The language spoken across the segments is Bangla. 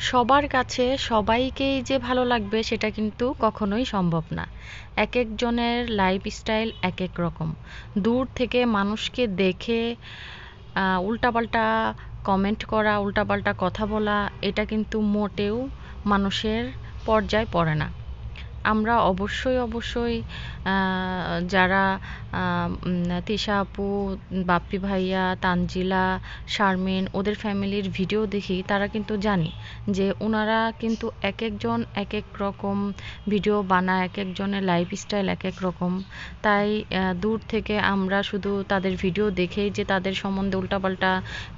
সবার কাছে সবাইকেই যে ভালো লাগবে সেটা কিন্তু কখনোই সম্ভব না। একেকজনের লাইফস্টাইল একেক রকম। দূর থেকে মানুষকে দেখে উল্টাপাল্টা কমেন্ট করা, উল্টাপাল্টা কথা বলা এটা কিন্তু মোটেও মানুষের পর্যায়ে পড়ে না। আমরা অবশ্যই যারা তিশা আপু, বাপ্পি ভাইয়া, তানজিলা, শারমিন ওদের ফ্যামিলির ভিডিও দেখি, তারা কিন্তু জানি যে ওনারা কিন্তু একেকজন একেক রকম ভিডিও বানায়, একেকজনের লাইফস্টাইল একেক রকম। তাই দূর থেকে আমরা শুধু তাদের ভিডিও দেখেই যে তাদের সম্বন্ধে উল্টাপাল্টা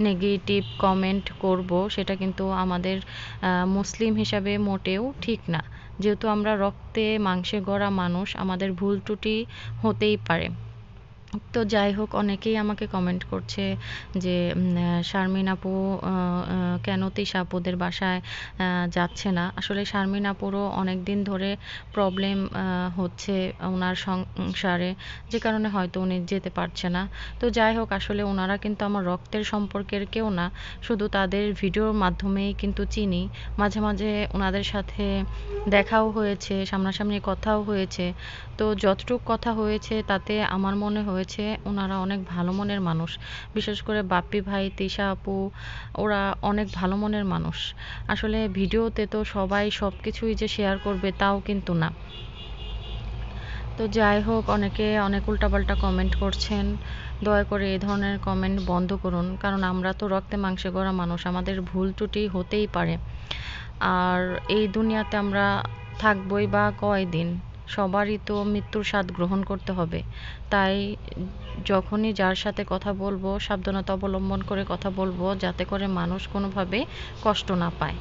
নেগেটিভ কমেন্ট করব, সেটা কিন্তু আমাদের মুসলিম হিসাবে মোটেও ঠিক না। যেহেতু আমরা রক্তে মাংসে গড়া মানুষ, আমাদের ভুল ত্রুটি হতেই পারে। তো যাই হোক, অনেকেই আমাকে কমেন্ট করছে যে শারমিন আপু কেন তিশা আপুদের বাসায় যাচ্ছে না। আসলে শারমিন আপুরও অনেক দিন ধরে প্রবলেম হচ্ছে ওনার সংসারে, যে কারণে হয়তো উনি যেতে পারছে না। তো যাই হোক, আসলে ওনারা কিন্তু আমার রক্তের সম্পর্কের কেউ না, শুধু তাদের ভিডিওর মাধ্যমেই কিন্তু চিনি। মাঝে মাঝে ওনাদের সাথে দেখাও হয়েছে, সামনাসামনি কথাও হয়েছে। তো যতটুক কথা হয়েছে তাতে আমার মনে হয়েছে ওনারা অনেক ভালো মনের মানুষ। বিশেষ করে বাপ্পি ভাই, তিশা আপু, ওরা অনেক ভালো মনের মানুষ। আসলে ভিডিওতে তো সবাই সব কিছুই যে শেয়ার করবে তাও কিন্তু না। তো যাই হোক, অনেকে অনেক উল্টাপাল্টা কমেন্ট করছেন। দয়া করে এই ধরনের কমেন্ট বন্ধ করুন, কারণ আমরা তো রক্তে মাংসে গড়া মানুষ, আমাদের ভুল ত্রুটি হতেই পারে। আর এই দুনিয়াতে আমরা থাকবই বা কয়দিন, সবারই তো মৃত্যুর স্বাদ গ্রহণ করতে হবে। তাই যখনই যার সাথে কথা বলবো সাবধানতা অবলম্বন করে কথা বলবো, যাতে করে মানুষ কোনোভাবে কষ্ট না পায়।